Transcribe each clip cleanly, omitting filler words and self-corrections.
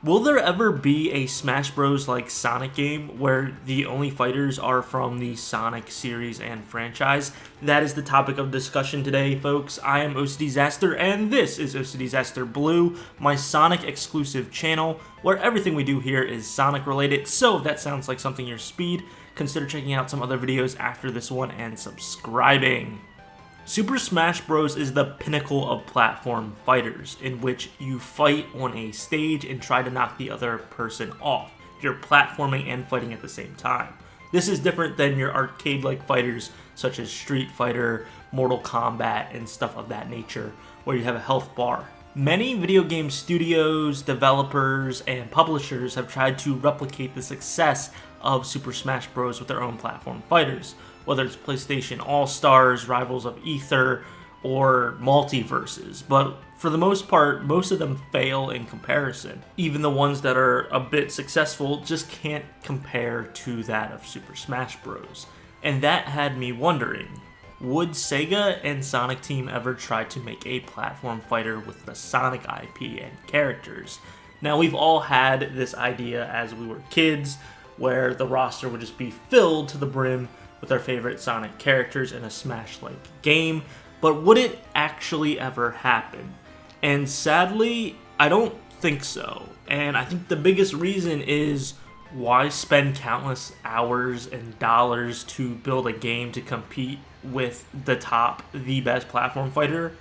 Will there ever be a Smash Bros. Like Sonic game where the only fighters are from the Sonic series and franchise? That is the topic of discussion today, folks. I am OCDsaster, and this is OCDsaster Blue, my Sonic exclusive channel, where everything we do here is Sonic related. So if that sounds like something your speed, consider checking out some other videos after this one and subscribing. Super Smash Bros. Is the pinnacle of platform fighters, in which you fight on a stage and try to knock the other person off. You're platforming and fighting at the same time. This is different than your arcade-like fighters such as Street Fighter, Mortal Kombat, and stuff of that nature, where you have a health bar. Many video game studios, developers, and publishers have tried to replicate the success of Super Smash Bros. With their own platform fighters, whether it's PlayStation All-Stars, Rivals of Aether, or Multiverses. But for the most part, most of them fail in comparison. Even the ones that are a bit successful just can't compare to that of Super Smash Bros. And that had me wondering, would Sega and Sonic Team ever try to make a platform fighter with the Sonic IP and characters? Now, we've all had this idea as we were kids, where the roster would just be filled to the brim with our favorite Sonic characters in a Smash-like game, but would it actually ever happen? And sadly, I don't think so. And I think the biggest reason is, why spend countless hours and dollars to build a game to compete with the best platform fighter,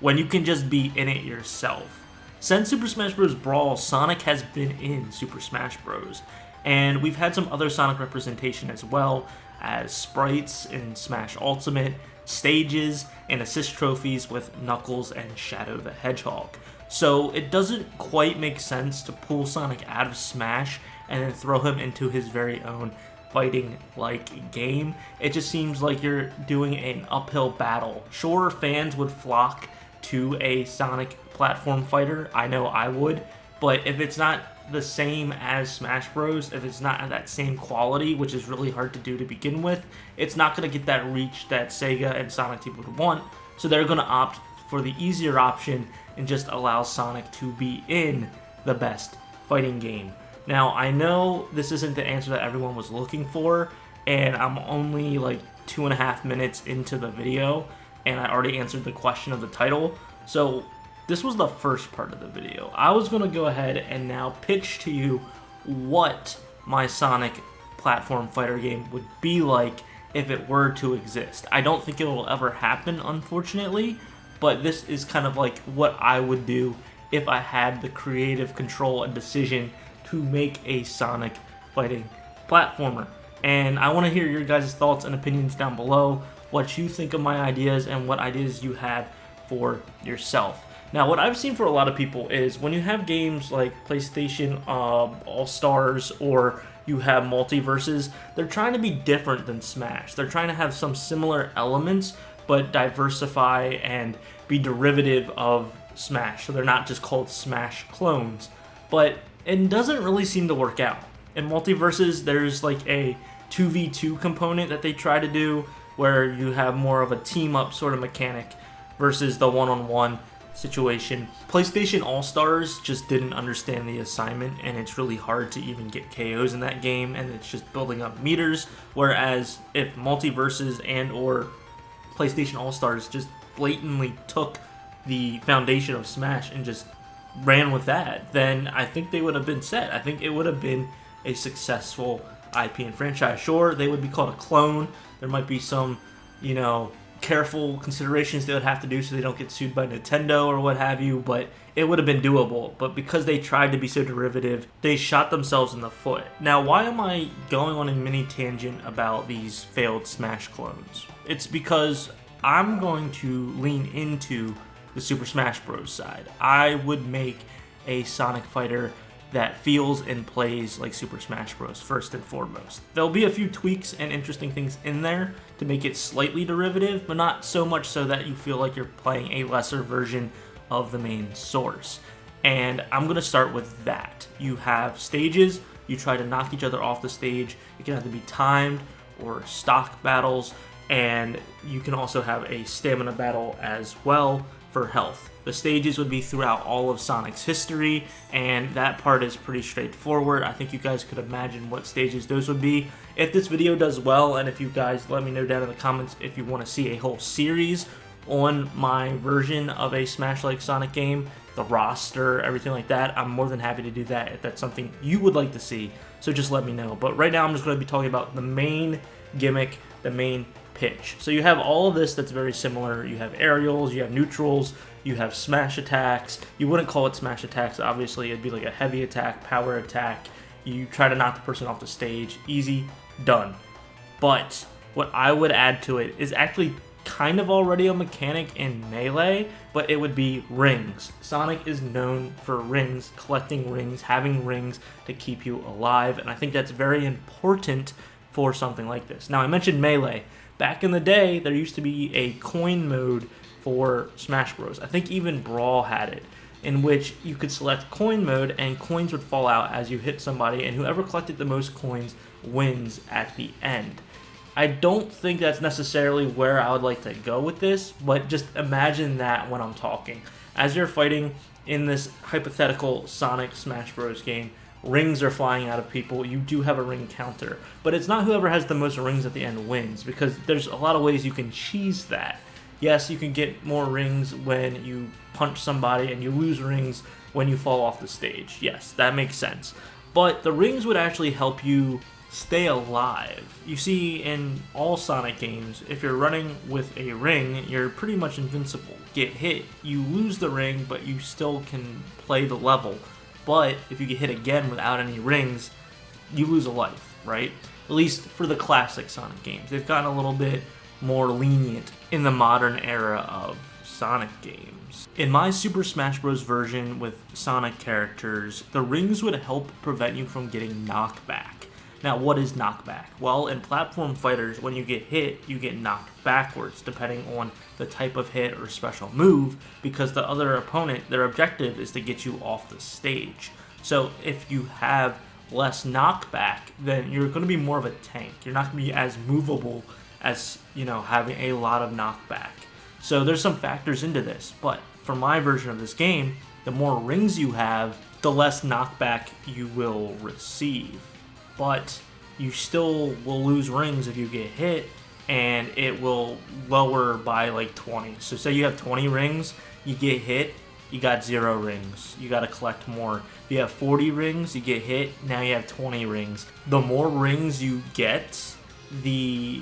when you can just be in it yourself? Since Super Smash Bros. Brawl, Sonic has been in Super Smash Bros. And we've had some other Sonic representation as well, as sprites in Smash Ultimate, stages, and assist trophies with Knuckles and Shadow the Hedgehog. So it doesn't quite make sense to pull Sonic out of Smash and then throw him into his very own fighting-like game. It just seems like you're doing an uphill battle. Sure, fans would flock to a Sonic platform fighter, I know I would, but if it's not the same as Smash Bros, if it's not at that same quality, which is really hard to do to begin with, it's not going to get that reach that Sega and Sonic Team would want, so they're going to opt for the easier option and just allow Sonic to be in the best fighting game. Now, I know this isn't the answer that everyone was looking for, and I'm only like 2.5 minutes into the video, and I already answered the question of the title, so this was the first part of the video. I was going to go ahead and now pitch to you what my Sonic platform fighter game would be like if it were to exist. I don't think it will ever happen, unfortunately, but this is kind of like what I would do if I had the creative control and decision to make a Sonic fighting platformer. And I want to hear your guys' thoughts and opinions down below, what you think of my ideas and what ideas you have for yourself. Now, what I've seen for a lot of people is when you have games like PlayStation All-Stars or you have Multiverses, they're trying to be different than Smash. They're trying to have some similar elements, but diversify and be derivative of Smash. So they're not just called Smash clones. But it doesn't really seem to work out. In Multiverses, there's like a 2v2 component that they try to do, where you have more of a team-up sort of mechanic versus the one-on-one situation. PlayStation All-Stars just didn't understand the assignment, and it's really hard to even get KOs in that game, and it's just building up meters, whereas if Multiverses and or PlayStation All-Stars just blatantly took the foundation of Smash and just ran with that, then I think they would have been set. I think it would have been a successful IP and franchise. Sure, they would be called a clone. There might be some, careful considerations they would have to do so they don't get sued by Nintendo or what have you, but it would have been doable. But because they tried to be so derivative, they shot themselves in the foot. Now, why am I going on a mini tangent about these failed Smash clones? It's because I'm going to lean into the Super Smash Bros. Side. I would make a Sonic fighter that feels and plays like Super Smash Bros. First and foremost. There'll be a few tweaks and interesting things in there to make it slightly derivative, but not so much so that you feel like you're playing a lesser version of the main source. And I'm going to start with that. You have stages, you try to knock each other off the stage. It can either be timed or stock battles, and you can also have a stamina battle as well for health. The stages would be throughout all of Sonic's history, and that part is pretty straightforward. I think you guys could imagine what stages those would be. If this video does well, and if you guys let me know down in the comments if you want to see a whole series on my version of a Smash-like Sonic game, the roster, everything like that, I'm more than happy to do that if that's something you would like to see. So just let me know. But right now I'm just going to be talking about the main gimmick, the main pitch. So you have all of this that's very similar. You have aerials, you have neutrals, you have smash attacks. You wouldn't call it smash attacks, obviously. It'd be like a heavy attack, power attack. You try to knock the person off the stage. Easy, done. But what I would add to it is actually kind of already a mechanic in Melee, but it would be rings. Sonic is known for rings, collecting rings, having rings to keep you alive, and I think that's very important for something like this. Now, I mentioned Melee. Back in the day, there used to be a coin mode for Smash Bros. I think even Brawl had it, in which you could select coin mode and coins would fall out as you hit somebody, and whoever collected the most coins wins at the end. I don't think that's necessarily where I would like to go with this, but just imagine that when I'm talking. As you're fighting in this hypothetical Sonic Smash Bros. Game, rings are flying out of people. You do have a ring counter, but it's not whoever has the most rings at the end wins, because there's a lot of ways you can cheese that. Yes, you can get more rings when you punch somebody, and you lose rings when you fall off the stage. Yes, that makes sense. But the rings would actually help you stay alive. You see, in all Sonic games, if you're running with a ring, you're pretty much invincible. Get hit, you lose the ring, but you still can play the level. But if you get hit again without any rings, you lose a life, right? At least for the classic Sonic games. They've gotten a little bit more lenient in the modern era of Sonic games. In my Super Smash Bros. Version with Sonic characters, the rings would help prevent you from getting knockback. Now, what is knockback? Well, in platform fighters, when you get hit, you get knocked backwards, depending on the type of hit or special move, because the other opponent, their objective is to get you off the stage. So if you have less knockback, then you're going to be more of a tank. You're not going to be as movable as, having a lot of knockback. So there's some factors into this, but for my version of this game, the more rings you have, the less knockback you will receive. But you still will lose rings if you get hit, and it will lower by like 20. So say you have 20 rings, you get hit, you got 0 rings. You got to collect more. If you have 40 rings, you get hit, now you have 20 rings. The more rings you get, the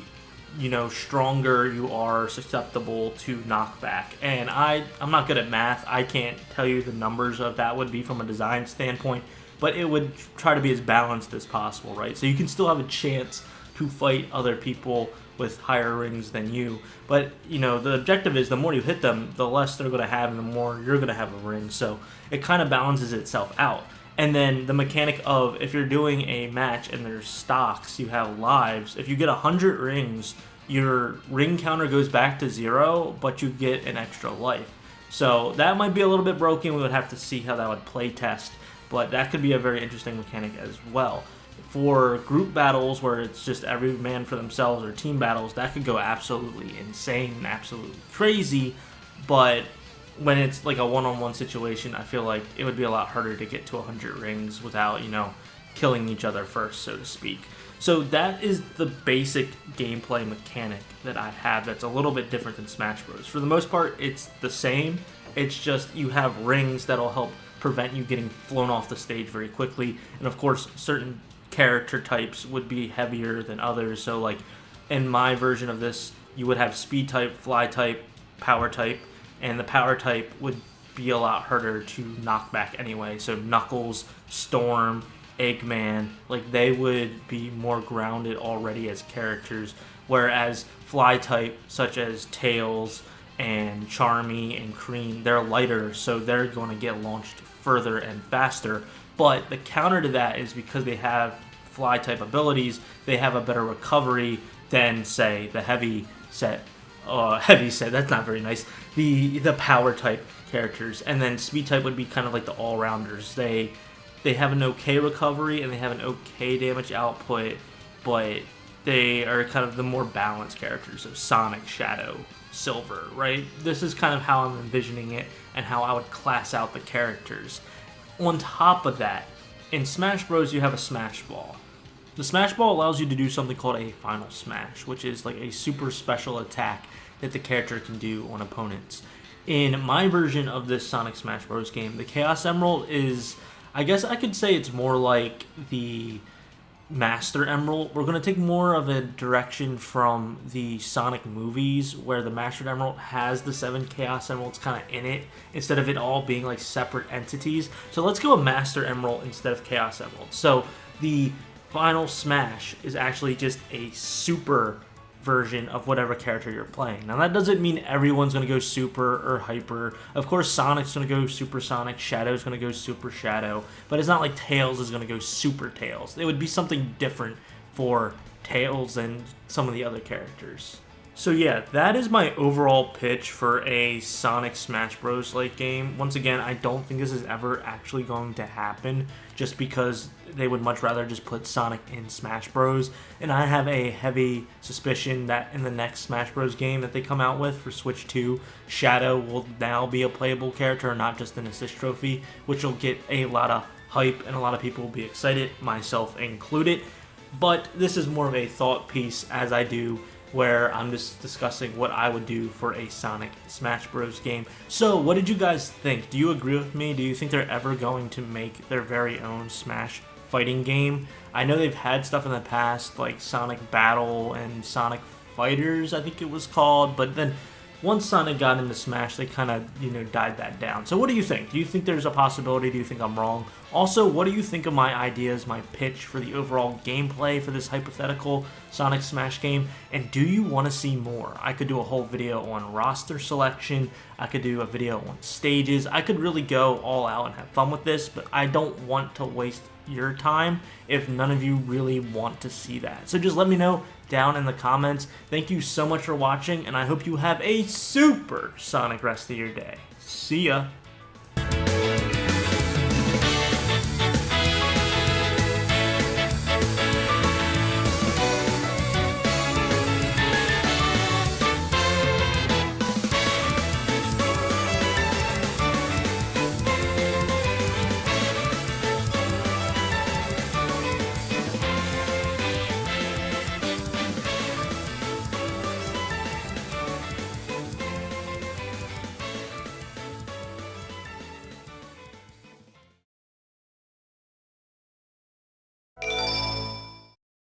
stronger you are susceptible to knockback. And I'm not good at math. I can't tell you the numbers of that would be from a design standpoint, but it would try to be as balanced as possible, right? So you can still have a chance to fight other people with higher rings than you. But, the objective is the more you hit them, the less they're going to have and the more you're going to have a ring. So it kind of balances itself out. And then the mechanic of, if you're doing a match and there's stocks, you have lives, if you get 100 rings, your ring counter goes back to 0, but you get an extra life. So that might be a little bit broken. We would have to see how that would play test, but that could be a very interesting mechanic as well. For group battles where it's just every man for themselves, or team battles, that could go absolutely insane and absolutely crazy, but when it's like a one-on-one situation, I feel like it would be a lot harder to get to 100 rings without, killing each other first, so to speak. So that is the basic gameplay mechanic that I have that's a little bit different than Smash Bros. For the most part, it's the same. It's just you have rings that'll help prevent you getting flown off the stage very quickly. And of course, certain character types would be heavier than others. So like in my version of this, you would have speed type, fly type, power type, and the power type would be a lot harder to knock back anyway. So Knuckles, Storm, Eggman, like they would be more grounded already as characters, whereas fly type such as Tails and Charmy and Cream, they're lighter, so they're going to get launched further and faster. But the counter to that is because they have fly type abilities, they have a better recovery than, say, the heavy set, that's not very nice, the power type characters. And then speed type would be kind of like the all-rounders. They have an okay recovery and they have an okay damage output, but they are kind of the more balanced characters. So Sonic, Shadow, silver, right? This is kind of how I'm envisioning it and how I would class out the characters. On top of that, in Smash Bros. You have a Smash Ball. The Smash Ball allows you to do something called a Final Smash, which is like a super special attack that the character can do on opponents. In my version of this Sonic Smash Bros. Game, the Chaos Emerald is, I guess I could say it's more like the Master Emerald. We're going to take more of a direction from the Sonic movies, where the Master Emerald has the 7 Chaos Emeralds kind of in it, instead of it all being like separate entities. So let's go a Master Emerald instead of Chaos Emerald. So the Final Smash is actually just a super version of whatever character you're playing. Now that doesn't mean everyone's going to go super or hyper. Of course Sonic's going to go super Sonic, Shadow's going to go super Shadow, but it's not like Tails is going to go super Tails. It would be something different for Tails and some of the other characters. So yeah, that is my overall pitch for a Sonic Smash Bros. Like game. Once again, I don't think this is ever actually going to happen, just because they would much rather just put Sonic in Smash Bros. And I have a heavy suspicion that in the next Smash Bros. Game that they come out with for Switch 2, Shadow will now be a playable character, not just an assist trophy, which will get a lot of hype and a lot of people will be excited, myself included. But this is more of a thought piece, as I do, where I'm just discussing what I would do for a Sonic Smash Bros. Game. So, what did you guys think? Do you agree with me? Do you think they're ever going to make their very own Smash fighting game? I know they've had stuff in the past, like Sonic Battle and Sonic Fighters, I think it was called, but then once Sonic got into Smash, they kind of, died that down. So what do you think? Do you think there's a possibility? Do you think I'm wrong? Also, what do you think of my ideas, my pitch for the overall gameplay for this hypothetical Sonic Smash game? And do you want to see more? I could do a whole video on roster selection. I could do a video on stages. I could really go all out and have fun with this, but I don't want to waste your time if none of you really want to see that. So just let me know down in the comments. Thank you so much for watching, and I hope you have a super Sonic rest of your day. See ya!